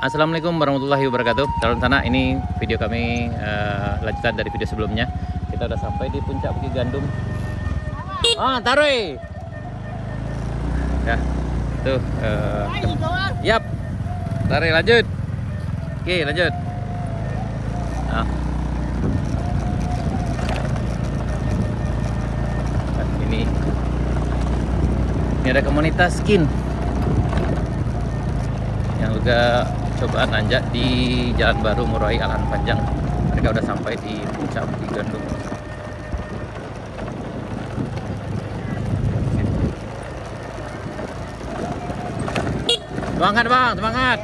Assalamualaikum warahmatullahi wabarakatuh. Dalam sana ini video kami lanjutan dari video sebelumnya. Kita udah sampai di puncak Bukit Gandum. Taruh. Ya, tuh. Yap. Taruh lanjut. Oke, lanjut. Nah. Ini ada komunitas skin yang juga coba nanjak di Jalan Baru Murai Alahan Panjang. Mereka udah sampai di puncak Bukit Gandum. Semangat bang, semangat.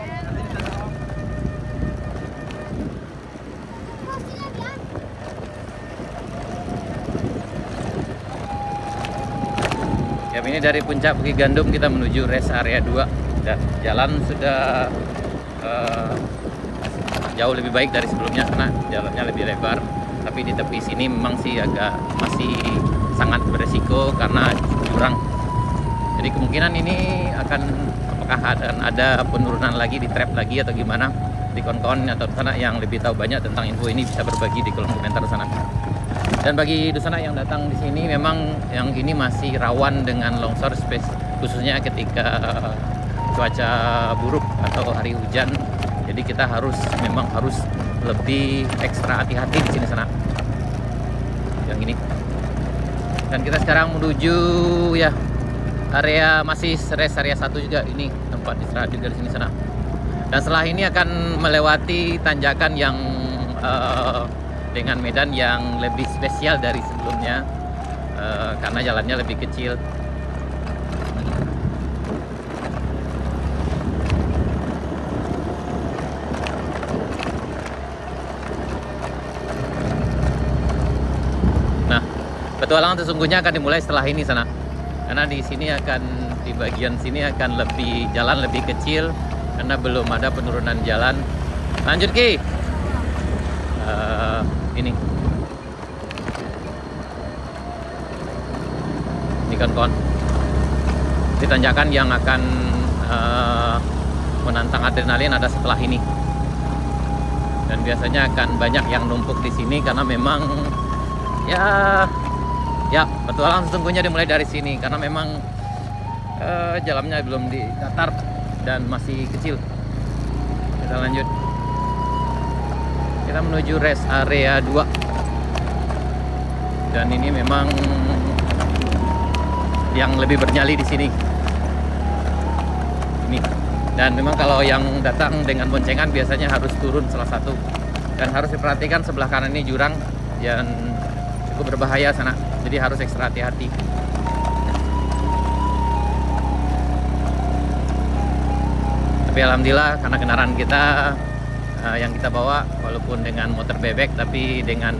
Ya, ini dari puncak Bukit Gandum kita menuju rest area 2. Dan jalan sudah jauh lebih baik dari sebelumnya karena jalannya lebih lebar, tapi di tepi sini memang sih masih sangat beresiko karena jurang. Jadi kemungkinan ini apakah ada penurunan lagi di trap lagi atau gimana, di kawan-kawan atau sana yang lebih tahu banyak tentang info ini bisa berbagi di kolom komentar sana. Dan bagi sana yang datang di sini, memang yang ini masih rawan dengan longsor, khususnya ketika cuaca buruk atau hari hujan. Jadi kita memang harus lebih ekstra hati-hati di sini sana. Yang ini. Dan kita sekarang menuju ya area masih rest area 1 juga, ini tempat istirahat juga di sini sana. Dan setelah ini akan melewati tanjakan yang dengan medan yang lebih spesial dari sebelumnya karena jalannya lebih kecil. Petualangan sesungguhnya akan dimulai setelah ini sana, karena di bagian sini akan jalan lebih kecil karena belum ada penurunan jalan. Lanjut Ki. Ini kawan-kawan, di tanjakan yang akan menantang adrenalin ada setelah ini. Dan biasanya akan banyak yang numpuk di sini karena memang ya, petualangan sesungguhnya dimulai dari sini karena memang jalannya belum ditatar dan masih kecil. Kita lanjut. Kita menuju rest area 2. Dan ini memang yang lebih bernyali di sini. Ini. Dan memang kalau yang datang dengan boncengan biasanya harus turun salah satu. Dan harus diperhatikan sebelah kanan ini jurang yang cukup berbahaya sana. Jadi harus ekstra hati-hati. Tapi alhamdulillah karena kendaraan kita yang kita bawa walaupun dengan motor bebek tapi dengan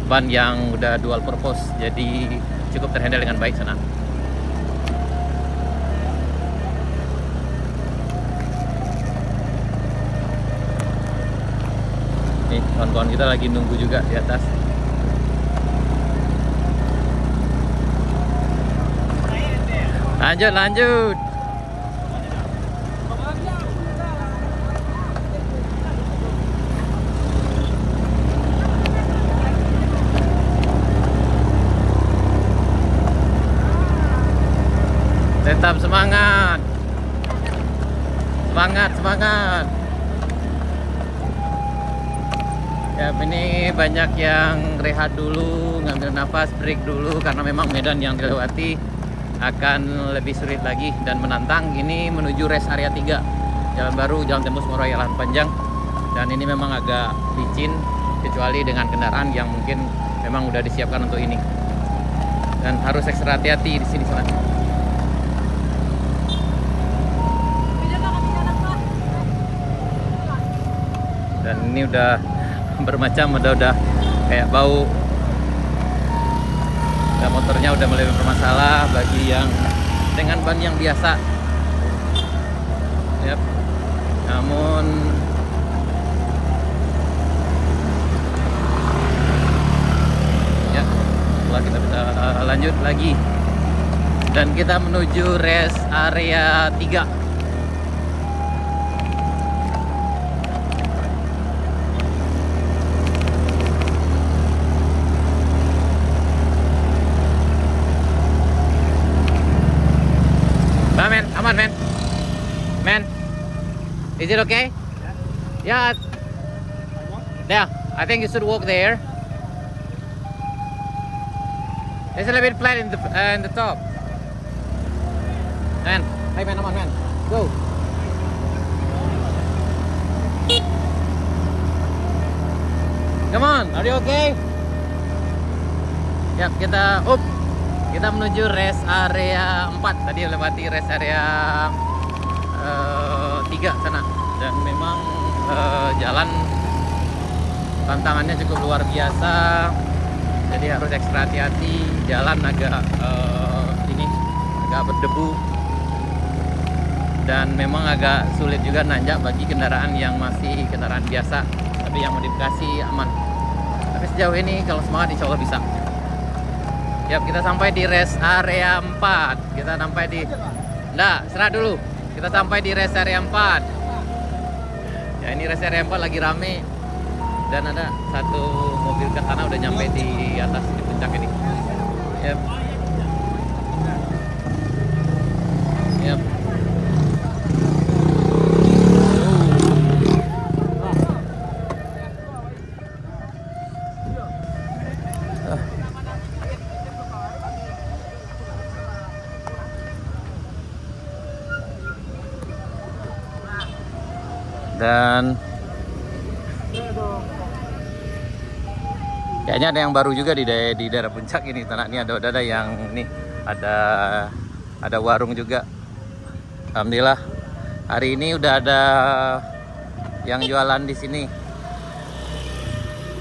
ban yang udah dual purpose, jadi cukup terhandle dengan baik sana. Nih kawan-kawan kita lagi nunggu juga di atas. Lanjut. Tetap semangat. Semangat. Ya, ini banyak yang rehat dulu, ngambil nafas, break dulu karena memang medan yang dilewati akan lebih sulit lagi dan menantang. Ini menuju rest area 3 Jalan Baru, Jalan Tembus Murai Alahan Panjang. Dan ini memang agak licin kecuali dengan kendaraan yang mungkin memang udah disiapkan untuk ini. Dan harus ekstra hati-hati di sini sana. Dan ini udah bermacam, udah kayak bau. Motornya udah mulai bermasalah bagi yang dengan ban yang biasa. Yep. Namun ya, setelah kita bisa lanjut lagi dan kita menuju rest area 3. Is it okay? Yeah. Yeah, I think you should walk there. It's a little bit flat in the top. Man, hey man, come on man, go. Come on, are you okay? Ya, kita menuju rest area 4. Tadi lewati rest area 3 sana. Dan memang jalan tantangannya cukup luar biasa. Jadi harus ekstra hati-hati. Jalan agak agak berdebu. Dan memang agak sulit juga nanjak bagi kendaraan yang masih kendaraan biasa. Tapi yang modifikasi aman. Tapi sejauh ini kalau semangat insya Allah bisa. Yap, kita sampai di rest area 4. Kita sampai di... Nggak, serah dulu. Kita sampai di rest area 4. Ya, ini rest area 4 lagi rame. Dan ada satu mobil ke sana udah nyampe di atas, di puncak ini. Yap. Yap. Dan kayaknya ada yang baru juga di daerah puncak ini. Tanah ini ada yang nih ada warung juga. Alhamdulillah hari ini udah ada yang jualan di sini.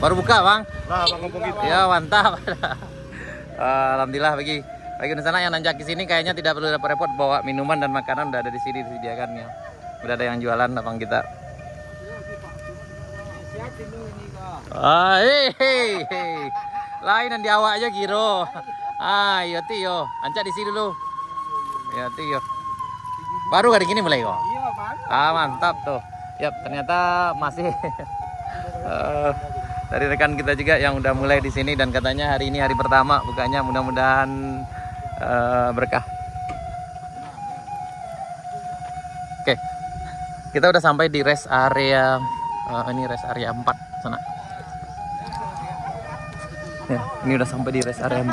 Baru buka bang? Nah, bang gitu. Ya mantap. Alhamdulillah bagi di sana yang nanjak di sini kayaknya tidak perlu repot-repot bawa minuman dan makanan, udah ada di sini disediakannya. Udah ada yang jualan abang kita. Hei. Lain di awak aja Giro. Iya Tio, ancak di sini dulu. Ya Tio. Baru hari gini mulai kok. Iya, Bang. Mantap tuh. Yap, ternyata masih dari rekan kita juga yang udah mulai di sini dan katanya hari ini hari pertama bukanya, mudah-mudahan berkah. Oke. Kita udah sampai di rest area ini rest area 4 sana. Ya, ini udah sampai di rest area 4.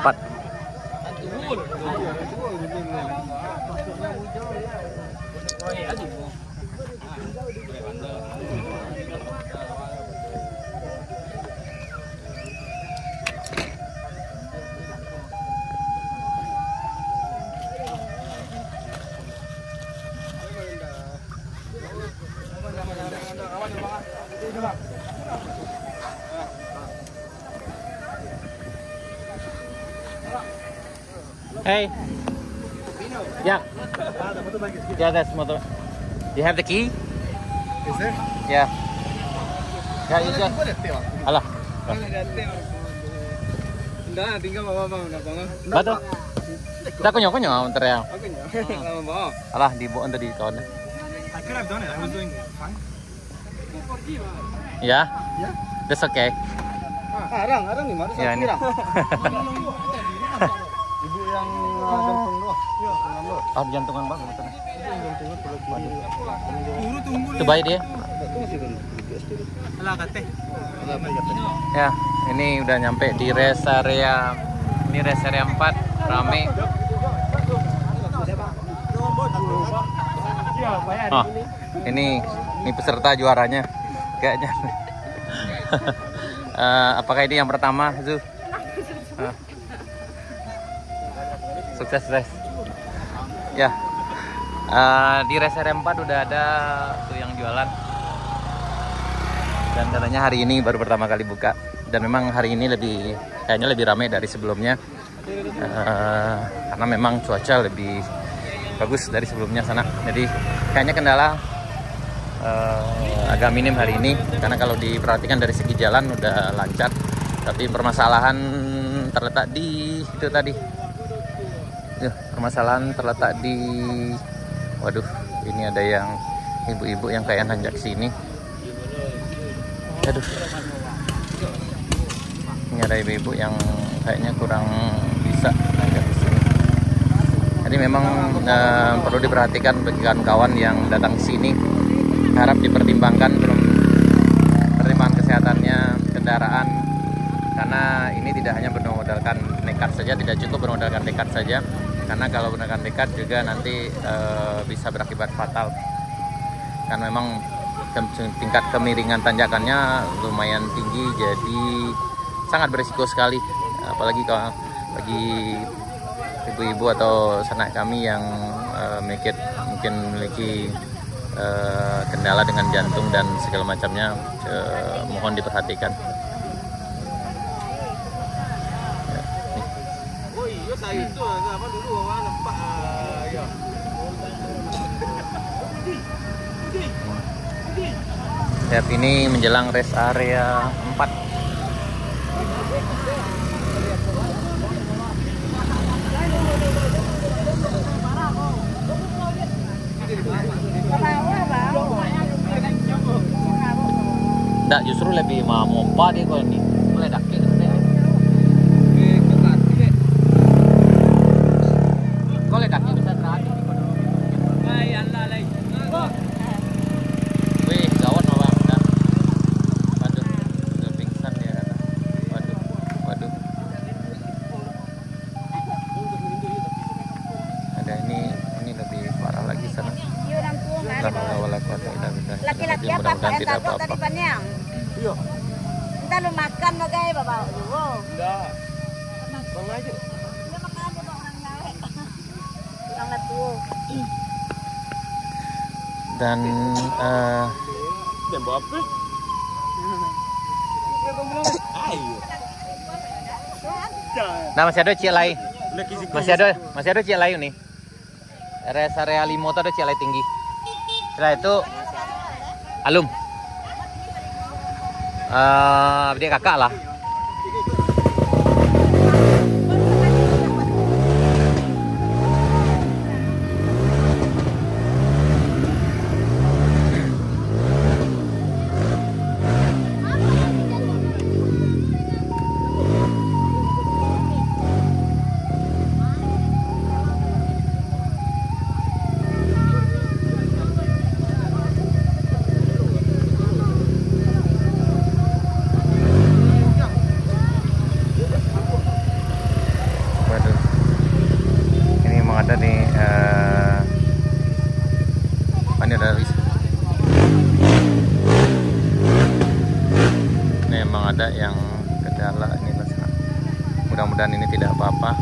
Hey. Yeah. Yeah, that's motor. You have the key? Is there? Yeah. Yeah, you just. Alah. Enggak, tinggal bawa bang, bang. Betul. Kita konyo ntar ya. Oke, lama bawa. Alah, di bawah di kawan. I could have done it. I was doing fine. Yeah. Yeah. That's okay. Arang nih, Mas. Ya ini. Ibu yang jantung doang. Iya, Oh, jantungan bang, betul. Tunggu. Itu bayi dia. Alah, kate. Ya, ini udah nyampe di rest area. Ini rest area 4, rame. Oh, ini peserta juaranya kayaknya. Apakah ini yang pertama, Zu? Sukses. Ya. Di rest area 4 udah ada tuh yang jualan. Dan katanya hari ini baru pertama kali buka. Dan memang hari ini kayaknya lebih ramai dari sebelumnya. Karena memang cuaca lebih bagus dari sebelumnya sana. Jadi kayaknya kendala agak minim hari ini. Karena kalau diperhatikan dari segi jalan udah lancar. Tapi permasalahan terletak di itu tadi. Permasalahan terletak di, waduh, ini ada yang ibu-ibu yang kayak nanjak sini. Aduh, ini ada ibu-ibu yang kayaknya kurang bisa nanjak di sini. Jadi memang perlu diperhatikan bagi kawan-kawan yang datang ke sini, harap dipertimbangkan pertimbangan kesehatannya kendaraan, karena ini tidak hanya bermodalkan nekat saja, tidak cukup bermodalkan nekat saja, karena kalau bermodalkan nekat juga nanti bisa berakibat fatal, karena memang tingkat kemiringan tanjakannya lumayan tinggi, jadi sangat berisiko sekali, apalagi kalau bagi ibu-ibu atau sanak kami yang mungkin memiliki kendala dengan jantung dan segala macamnya, mohon diperhatikan. Ya, ini menjelang rest area 4. Nggak, justru lebih mompa deh kalau ini. Boleh daki boleh daki bisa terakhir di kono. Wih, gawat Bang. Nah. Waduh, udah pingsan dia kata. Waduh. Ada ini lebih parah lagi sana. Laki-laki apa Pak? Tidak Takut tadi panjang. Iya. Kita lu makan bagai bapak dulu. Enggak. Bang aja. Udah makan aja bang orang lain. Sangat tuh. Dan Dan bawa apa? Ayo. nah masih ada Cik Lai. Masih ada Cik Lai nih. Rest area 5 itu ada Cik Lai tinggi. Setelah itu alum. Adik kakak lah. Ada nih ini ada memang ada yang kendala ini Mas. Mudah-mudahan ini tidak apa-apa.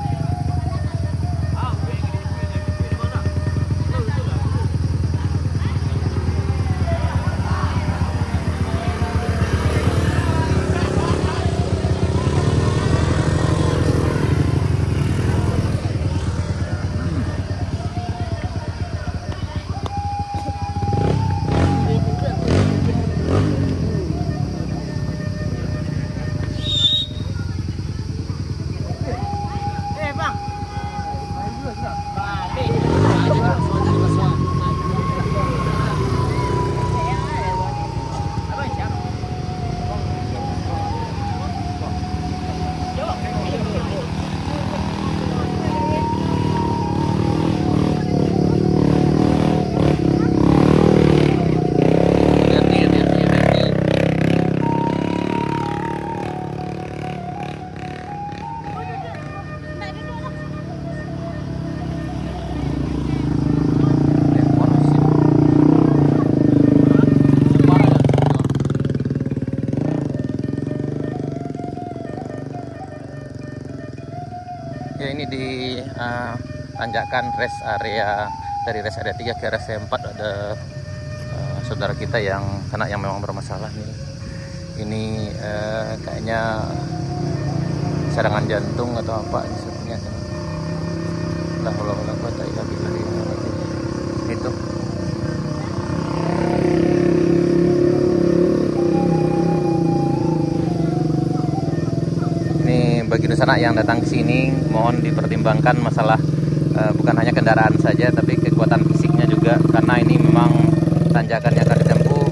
Ya, ini di tanjakan rest area, dari rest area 3 ke rest area 4 ada saudara kita yang kena, yang memang bermasalah nih. Ini kayaknya serangan jantung atau apa ini sebenarnya. La haula wala quwata illa billah. Itu. Bagi sana yang datang ke sini, mohon dipertimbangkan masalah bukan hanya kendaraan saja, tapi kekuatan fisiknya juga, karena ini memang tanjakan yang akan ditempuh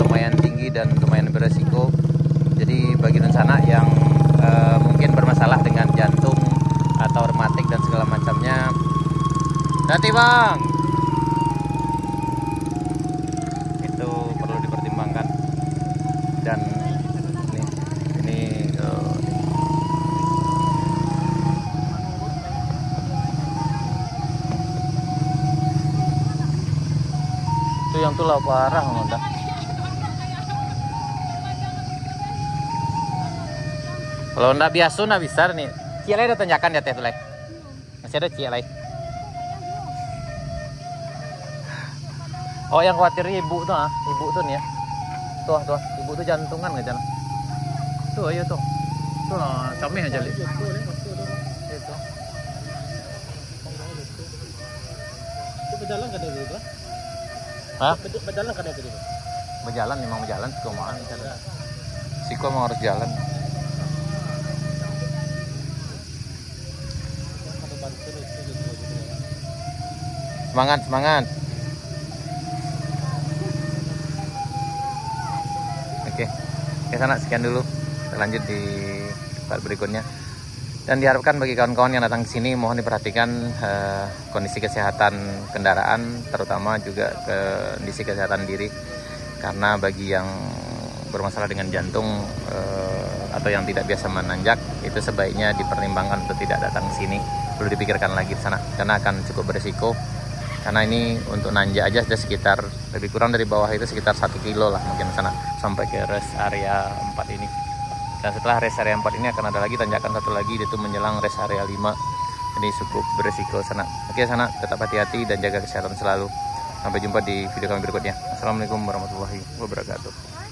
lumayan tinggi dan lumayan beresiko. Jadi bagi sana yang mungkin bermasalah dengan jantung atau rematik dan segala macamnya, hati bang, itu Itulah parah udah. Kalau ndak biasa ndak bisa nih. Cialai ada tanjakan di atas tuh, Lai. Masih ada cialai. Oh, yang khawatir ibu tuh ah, ibu tuh nih ya. Tuh, ibu tuh jantungan nggak jalan. Tuh, ayo tuh. Tuh, kami aja lihat. Itu. Berjalan kan dari itu? Hah? Berjalan kan dari itu? Berjalan, memang berjalan. Siko mau jalan. Siko emang harus jalan. Semangat, semangat. Oke, sana sekian dulu. Kita lanjut di part berikutnya. Dan diharapkan bagi kawan-kawan yang datang ke sini mohon diperhatikan kondisi kesehatan kendaraan, terutama juga kondisi kesehatan diri. Karena bagi yang bermasalah dengan jantung atau yang tidak biasa menanjak, itu sebaiknya dipertimbangkan untuk tidak datang ke sini. Perlu dipikirkan lagi di sana karena akan cukup berisiko. Karena ini untuk nanjak aja sudah sekitar lebih kurang dari bawah itu sekitar 1 kilo lah mungkin sana sampai ke rest area 4 ini. Dan setelah rest area 4 ini akan ada lagi tanjakan satu lagi, yaitu menjelang rest area 5. Ini cukup berisiko sana. Oke sana, tetap hati-hati dan jaga kesehatan selalu. Sampai jumpa di video kami berikutnya. Assalamualaikum warahmatullahi wabarakatuh.